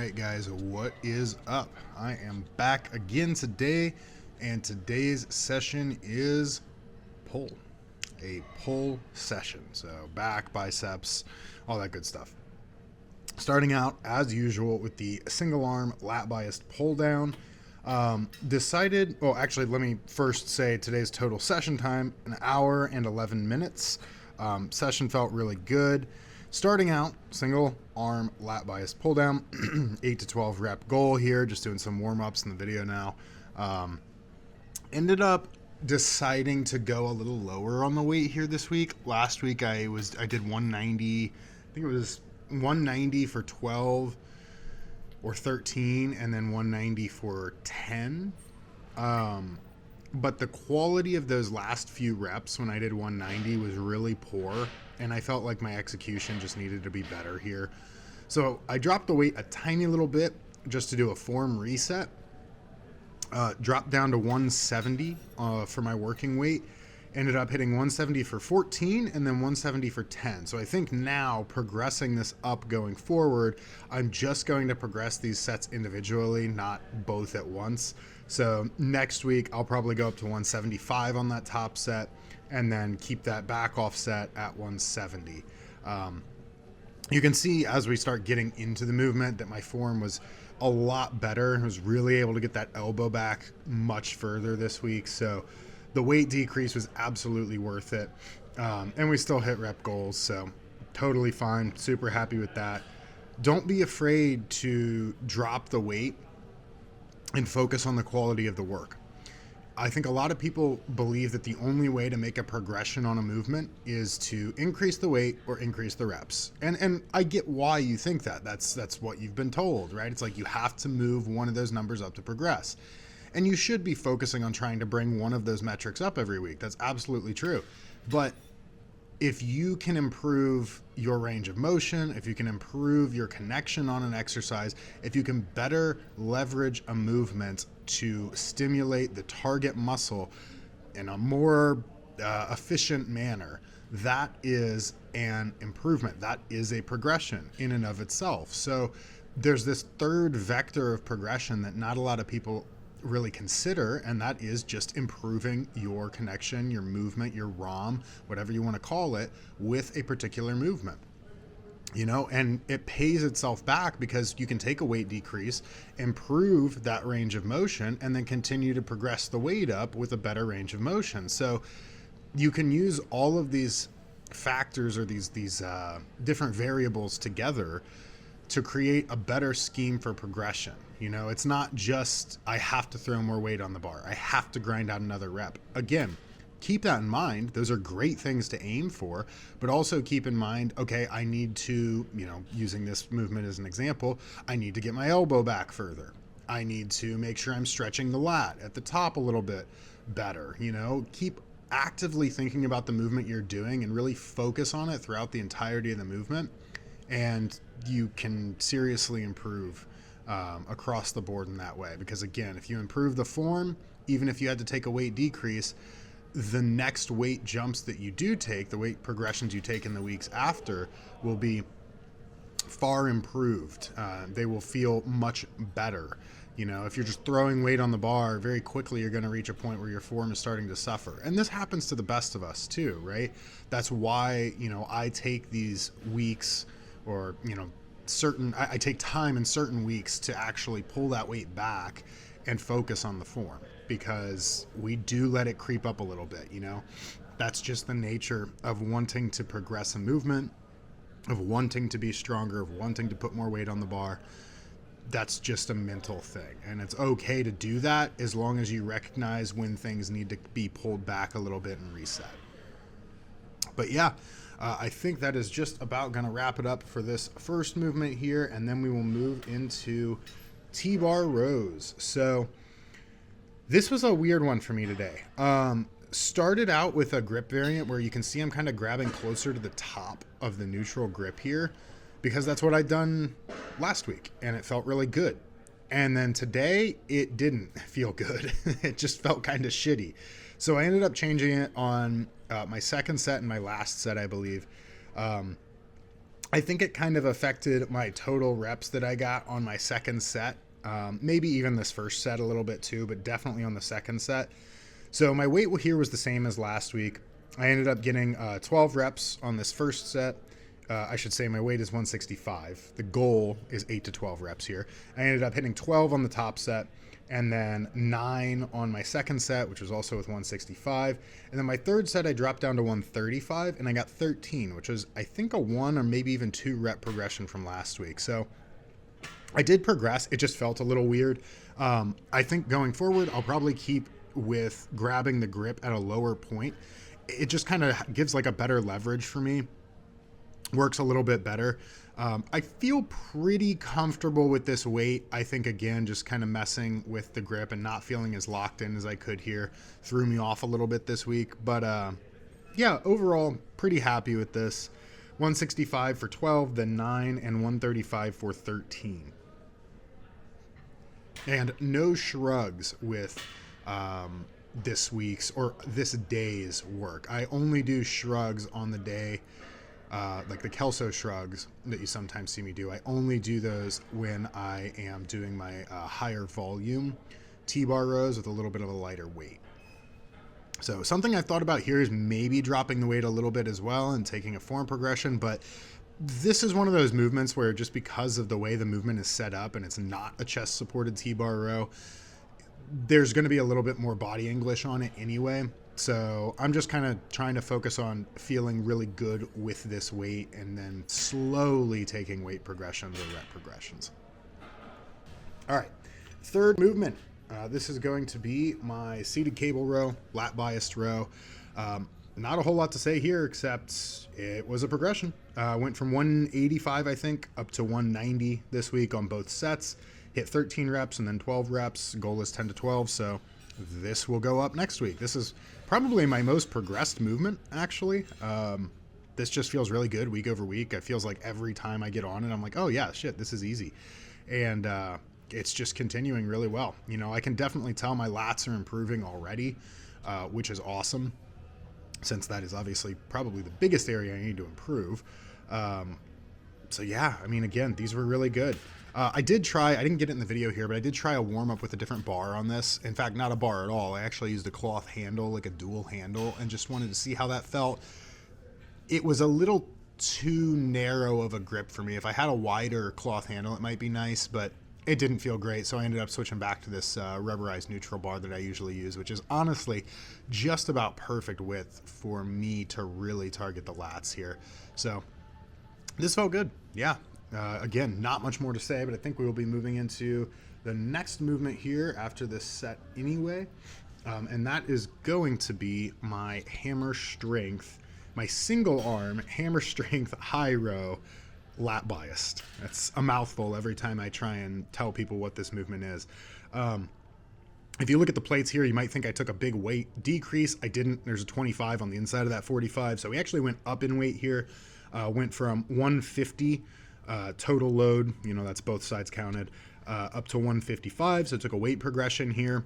right, guys, what is up? I am back again today, and today's session is pull. A pull session. So back, biceps, all that good stuff. Starting out, as usual, with the single arm lat biased pull down. Actually, let me first say today's total session time, 1 hour and 11 minutes. Session felt really good. Starting out, single arm lat biased pull down, 8 to 12 rep goal here, just doing some warm ups in the video now. Ended up deciding to go a little lower on the weight here this week. Last week I did 190, I think it was 190 for 12 or 13, and then 190 for 10. But the quality of those last few reps when I did 190 was really poor, and I felt like my execution just needed to be better here. So I dropped the weight a tiny little bit just to do a form reset. Dropped down to 170 for my working weight. Ended up hitting 170 for 14 and then 170 for 10. So I think now, progressing this up going forward, I'm just going to progress these sets individually, not both at once. So next week, I'll probably go up to 175 on that top set and then keep that back off set at 170. You can see as we start getting into the movement that my form was a lot better. I was really able to get that elbow back much further this week. So the weight decrease was absolutely worth it. And we still hit rep goals. So totally fine. Super happy with that. Don't be afraid to drop the weight and focus on the quality of the work. I think a lot of people believe that the only way to make a progression on a movement is to increase the weight or increase the reps. And I get why you think that. That's what you've been told, right? It's like you have to move one of those numbers up to progress. And you should be focusing on trying to bring one of those metrics up every week. That's absolutely true. But if you can improve your range of motion, if you can improve your connection on an exercise, if you can better leverage a movement to stimulate the target muscle in a more efficient manner, that is an improvement. That is a progression in and of itself. So there's this third vector of progression that not a lot of people really consider, and that is just improving your connection, your movement, your ROM, whatever you want to call it, with a particular movement. And it pays itself back because you can take a weight decrease, improve that range of motion, and then continue to progress the weight up with a better range of motion. So you can use all of these factors or these different variables together to create a better scheme for progression. It's not just, I have to throw more weight on the bar, I have to grind out another rep. Again, keep that in mind. Those are great things to aim for, but also keep in mind, okay, I need to, using this movement as an example, I need to get my elbow back further. I need to make sure I'm stretching the lat at the top a little bit better. Keep actively thinking about the movement you're doing and really focus on it throughout the entirety of the movement, and you can seriously improve across the board in that way. Because again, if you improve the form, even if you had to take a weight decrease, the next weight jumps that you do take, the weight progressions you take in the weeks after, will be far improved. They will feel much better. If you're just throwing weight on the bar, very quickly you're going to reach a point where your form is starting to suffer. And this happens to the best of us too, right? That's why, I take these weeks or, I take time in certain weeks to actually pull that weight back and focus on the form, because we do let it creep up a little bit. That's just the nature of wanting to progress a movement, of wanting to be stronger, of wanting to put more weight on the bar. That's just a mental thing, and it's okay to do that as long as you recognize when things need to be pulled back a little bit and reset. But yeah, I think that is just about going to wrap it up for this first movement here, and then we will move into T-bar rows. So this was a weird one for me today. Started out with a grip variant where you can see I'm kind of grabbing closer to the top of the neutral grip here, because that's what I'd done last week and it felt really good. And then today it didn't feel good. It just felt kind of shitty. So I ended up changing it on my second set and my last set, I believe. I think it kind of affected my total reps that I got on my second set. Maybe even this first set a little bit too, but definitely on the second set. So my weight here was the same as last week. I ended up getting 12 reps on this first set. I should say my weight is 165. The goal is 8 to 12 reps here. I ended up hitting 12 on the top set, and then 9 on my second set, which was also with 165. And then my third set, I dropped down to 135, and I got 13, which was, I think, a 1 or maybe even 2 rep progression from last week. So I did progress. It just felt a little weird. I think going forward, I'll probably keep with grabbing the grip at a lower point. It just kind of gives like a better leverage for me. Works a little bit better. I feel pretty comfortable with this weight. I think, again, just kind of messing with the grip and not feeling as locked in as I could here threw me off a little bit this week. But yeah, overall, pretty happy with this. 165 for 12, then 9, and 135 for 13. And no shrugs with this week's or this day's work. I only do shrugs on the day, like the Kelso shrugs that you sometimes see me do. I only do those when I am doing my higher volume T-bar rows with a little bit of a lighter weight. So something I've thought about here is maybe dropping the weight a little bit as well and taking a form progression, but this is one of those movements where just because of the way the movement is set up and it's not a chest supported T-bar row, there's going to be a little bit more body English on it anyway. So I'm just kind of trying to focus on feeling really good with this weight and then slowly taking weight progressions or rep progressions. All right, third movement. This is going to be my seated cable row, lat biased row. Not a whole lot to say here, except it was a progression. Went from 185, I think, up to 190 this week on both sets. Hit 13 reps and then 12 reps. Goal is 10 to 12, so this will go up next week. This is probably my most progressed movement, actually. This just feels really good week over week. It feels like every time I get on it, I'm like, oh yeah, shit, this is easy. And it's just continuing really well. You know, I can definitely tell my lats are improving already, which is awesome, since that is obviously probably the biggest area I need to improve. So yeah, I mean, again, these were really good. I didn't get it in the video here, but I did try a warm up with a different bar on this. In fact, not a bar at all. I actually used a cloth handle, like a dual handle, and just wanted to see how that felt. It was a little too narrow of a grip for me. If I had a wider cloth handle, it might be nice, but it didn't feel great. So I ended up switching back to this rubberized neutral bar that I usually use, which is honestly just about perfect width for me to really target the lats here. So this felt good. Yeah. Again, not much more to say, but I think we will be moving into the next movement here after this set anyway. And that is going to be my hammer strength, my single arm hammer strength high row lat biased. That's a mouthful every time I try and tell people what this movement is. If you look at the plates here, you might think I took a big weight decrease. I didn't. There's a 25 on the inside of that 45. So we actually went up in weight here. Went from 150 total load, you know, that's both sides counted, up to 155. So it took a weight progression here.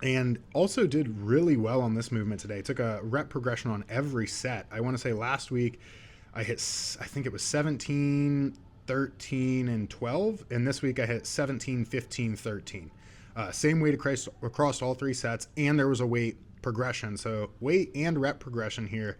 And also did really well on this movement today. Took a rep progression on every set. I want to say last week I hit, I think it was 17, 13, and 12. And this week I hit 17, 15, 13. Same weight across all three sets. And there was a weight progression. So weight and rep progression here.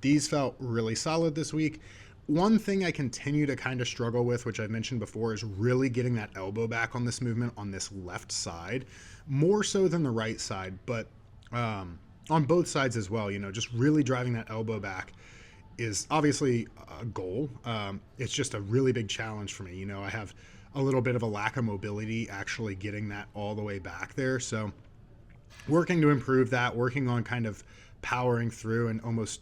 These felt really solid this week. One thing I continue to kind of struggle with, which I've mentioned before, is really getting that elbow back on this movement on this left side, more so than the right side, but on both sides as well. You know, just really driving that elbow back is obviously a goal. It's just a really big challenge for me. You know, I have a little bit of a lack of mobility actually getting that all the way back there. So working to improve that, working on kind of powering through and almost,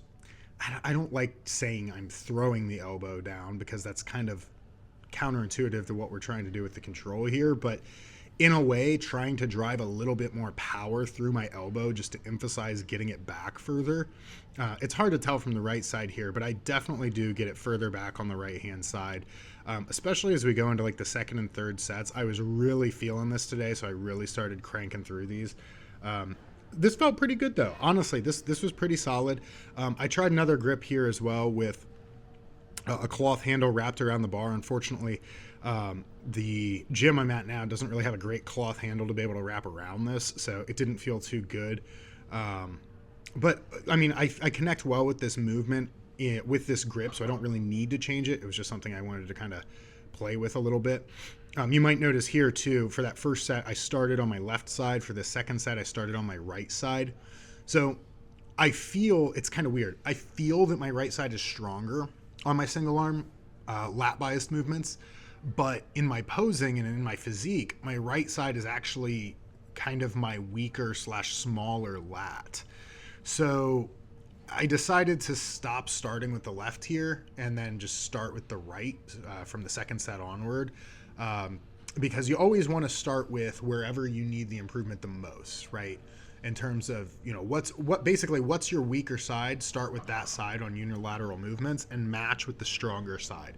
I don't like saying I'm throwing the elbow down because that's kind of counterintuitive to what we're trying to do with the control here, but in a way trying to drive a little bit more power through my elbow just to emphasize getting it back further. It's hard to tell from the right side here, but I definitely do get it further back on the right hand side, especially as we go into like the second and third sets. I was really feeling this today, so I really started cranking through these. This felt pretty good though. Honestly, this was pretty solid. I tried another grip here as well with a cloth handle wrapped around the bar. Unfortunately, the gym I'm at now doesn't really have a great cloth handle to be able to wrap around this, so it didn't feel too good. But I mean, I connect well with this movement with this grip, so I don't really need to change it. It was just something I wanted to kind of play with a little bit. You might notice here too, for that first set, I started on my left side. For the second set, I started on my right side. So I feel, it's kind of weird, I feel that my right side is stronger on my single arm lat biased movements, but in my posing and in my physique, my right side is actually kind of my weaker slash smaller lat. So I decided to stop starting with the left here and then just start with the right from the second set onward, because you always want to start with wherever you need the improvement the most, right? In terms of, you know, what's your weaker side, start with that side on unilateral movements and match with the stronger side.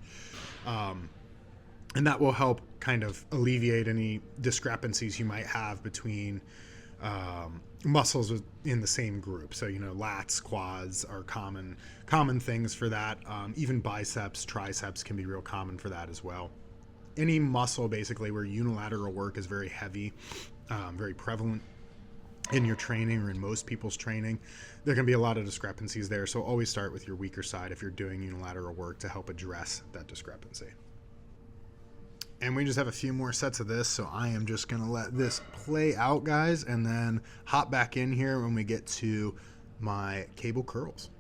And that will help kind of alleviate any discrepancies you might have between muscles in the same group. So, you know, lats, quads are common things for that. Even biceps, triceps can be real common for that as well. Any muscle basically where unilateral work is very heavy, very prevalent in your training or in most people's training, there can be a lot of discrepancies there. So always start with your weaker side if you're doing unilateral work to help address that discrepancy. And we just have a few more sets of this, so I am just going to let this play out, guys, and then hop back in here when we get to my cable curls.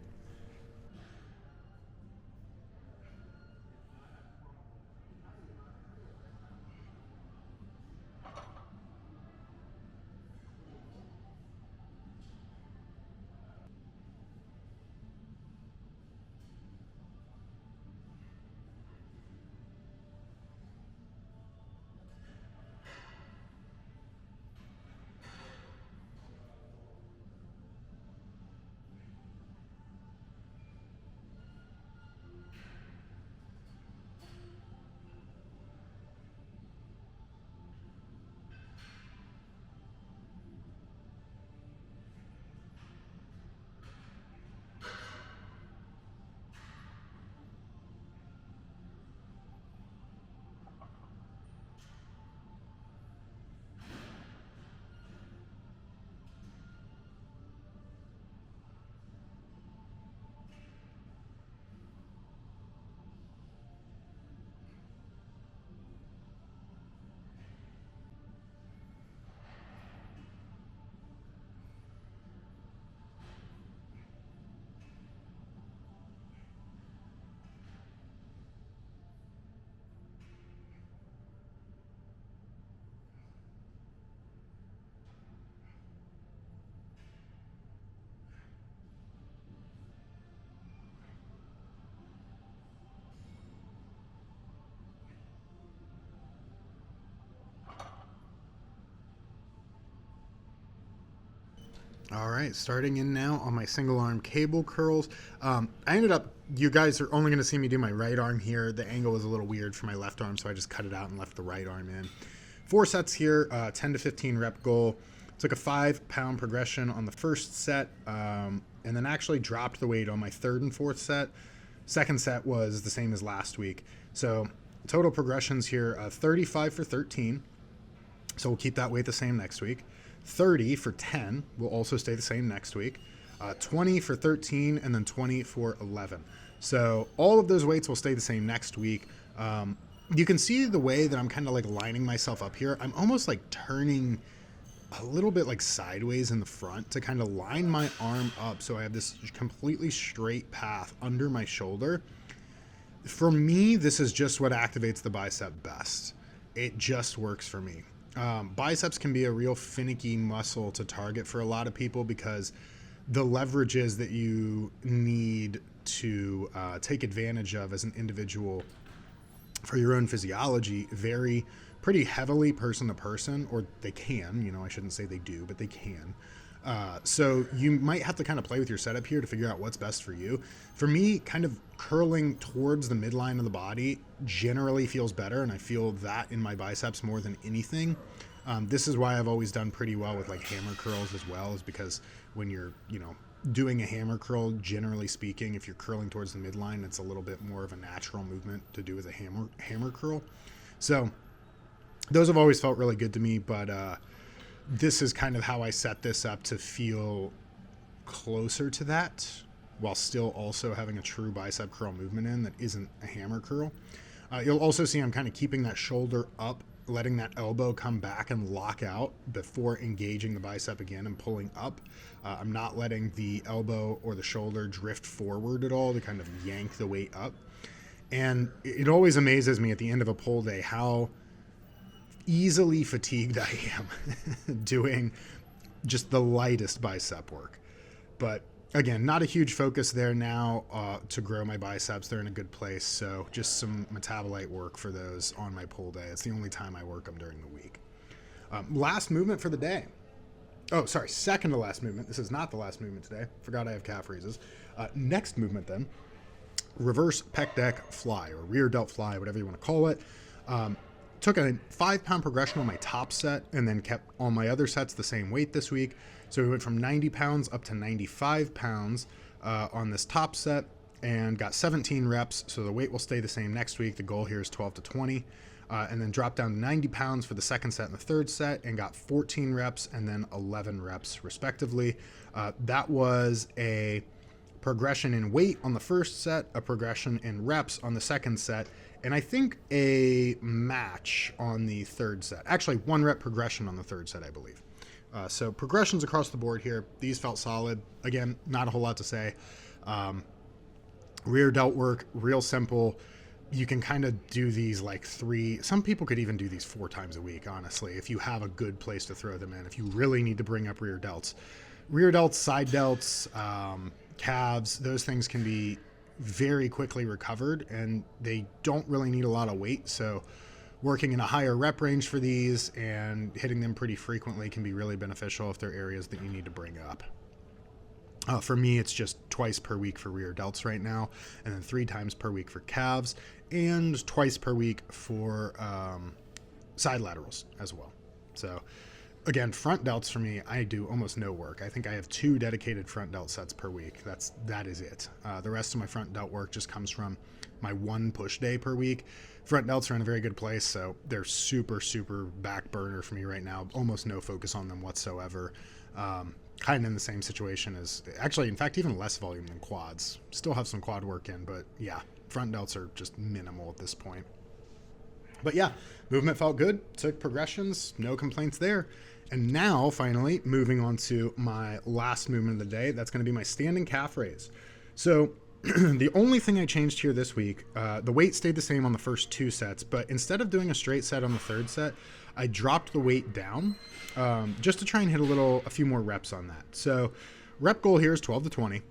All right, starting in now on my single arm cable curls. I ended up, you guys are only going to see me do my right arm here. The angle was a little weird for my left arm, so I just cut it out and left the right arm in. 4 sets here, 10 to 15 rep goal. Took a 5-pound progression on the first set, and then actually dropped the weight on my third and fourth set. Second set was the same as last week. So total progressions here, 35 for 13. So we'll keep that weight the same next week. 30 for 10 will also stay the same next week. 20 for 13, and then 20 for 11. So all of those weights will stay the same next week. You can see the way that I'm kind of like lining myself up here. I'm almost like turning a little bit like sideways in the front to kind of line my arm up so I have this completely straight path under my shoulder. For me, this is just what activates the bicep best. It just works for me. Biceps can be a real finicky muscle to target for a lot of people because the leverages that you need to take advantage of as an individual for your own physiology vary pretty heavily person to person, or they can, you know, I shouldn't say they do, but they can. So you might have to kind of play with your setup here to figure out what's best for you. For me, kind of curling towards the midline of the body generally feels better, and I feel that in my biceps more than anything. This is why I've always done pretty well with like hammer curls as well, is because when you're, you know, doing a hammer curl, generally speaking, if you're curling towards the midline, it's a little bit more of a natural movement to do as a hammer curl. So those have always felt really good to me, but this is kind of how I set this up to feel closer to that while still also having a true bicep curl movement in that isn't a hammer curl. You'll also see I'm kind of keeping that shoulder up, letting that elbow come back and lock out before engaging the bicep again and pulling up. I'm not letting the elbow or the shoulder drift forward at all to kind of yank the weight up. And it always amazes me at the end of a pull day how easily fatigued I am doing just the lightest bicep work. But again, not a huge focus there now to grow my biceps. They're in a good place. So just some metabolite work for those on my pull day. It's the only time I work them during the week. Last movement for the day. Oh, sorry, second to last movement. This is not the last movement today. Forgot I have calf raises. Next movement then, reverse pec deck fly or rear delt fly, whatever you want to call it. Took a 5-pound progression on my top set and then kept all my other sets the same weight this week. So we went from 90 pounds up to 95 pounds on this top set and got 17 reps. So the weight will stay the same next week. The goal here is 12 to 20. And then dropped down to 90 pounds for the second set and the third set and got 14 reps and then 11 reps respectively. That was a progression in weight on the first set, a progression in reps on the second set, and I think a match on the third set. Actually, 1 rep progression on the third set, I believe. So progressions across the board here. These felt solid. Again, not a whole lot to say. Rear delt work, real simple. You can kind of do these like 3, some people could even do these 4 times a week, honestly, if you have a good place to throw them in, if you really need to bring up rear delts. Rear delts, side delts, calves, those things can be very quickly recovered and they don't really need a lot of weight. So working in a higher rep range for these and hitting them pretty frequently can be really beneficial if they're areas that you need to bring up. For me, it's just twice per week for rear delts right now, and then 3 times per week for calves, and twice per week for side laterals as well. So again, front delts for me, I do almost no work. I think I have 2 dedicated front delt sets per week. That is it. The rest of my front delt work just comes from my 1 push day per week. Front delts are in a very good place, so they're super, super back burner for me right now. Almost no focus on them whatsoever. Kind of in the same situation as, actually, in fact, even less volume than quads. Still have some quad work in, but yeah, front delts are just minimal at this point. But yeah, movement felt good, took progressions, no complaints there. And now, finally, moving on to my last movement of the day, that's going to be my standing calf raise. So the only thing I changed here this week, the weight stayed the same on the first 2 sets, but instead of doing a straight set on the third set, I dropped the weight down just to try and hit a few more reps on that. So rep goal here is 12 to 20.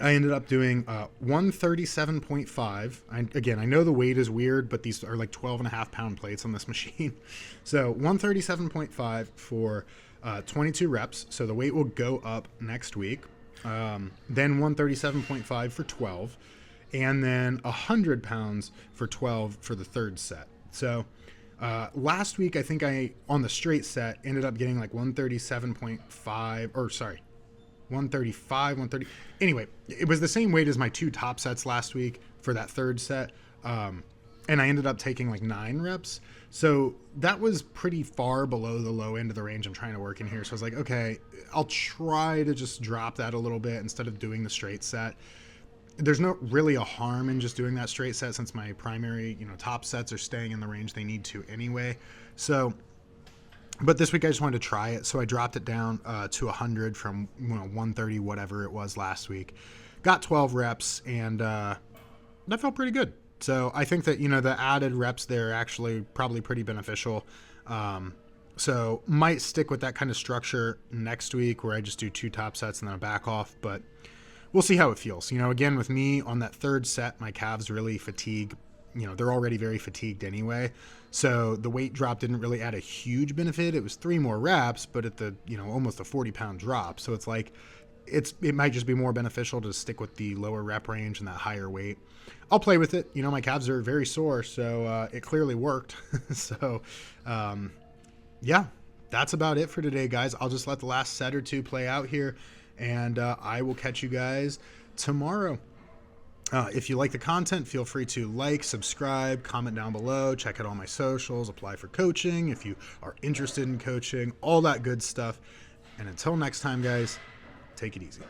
I ended up doing 137.5. Again, I know the weight is weird, but these are like 12.5 pound plates on this machine. So 137.5 for 22 reps. So the weight will go up next week. Then 137.5 for 12. And then 100 pounds for 12 for the third set. So last week, I think on the straight set, ended up getting like 137.5, or sorry, 135, 130. Anyway, it was the same weight as my 2 top sets last week for that third set. And I ended up taking like 9 reps. So that was pretty far below the low end of the range I'm trying to work in here. So I was like, okay, I'll try to just drop that a little bit instead of doing the straight set. There's not really a harm in just doing that straight set since my primary, top sets are staying in the range they need to anyway. So, but this week I just wanted to try it. So I dropped it down to 100 from 130, whatever it was last week. Got 12 reps and that felt pretty good. So I think that, the added reps there are actually probably pretty beneficial. So might stick with that kind of structure next week where I just do 2 top sets and then a back off, but we'll see how it feels. Again, with me on that third set, my calves really fatigue. They're already very fatigued anyway. So the weight drop didn't really add a huge benefit. It was 3 more reps, but at the, almost a 40-pound drop. So it's like, it might just be more beneficial to stick with the lower rep range and that higher weight. I'll play with it. My calves are very sore, so it clearly worked. So, yeah, that's about it for today, guys. I'll just let the last set or 2 play out here. And I will catch you guys tomorrow. If you like the content, feel free to like, subscribe, comment down below, check out all my socials, apply for coaching if you are interested in coaching, all that good stuff. And until next time, guys, take it easy.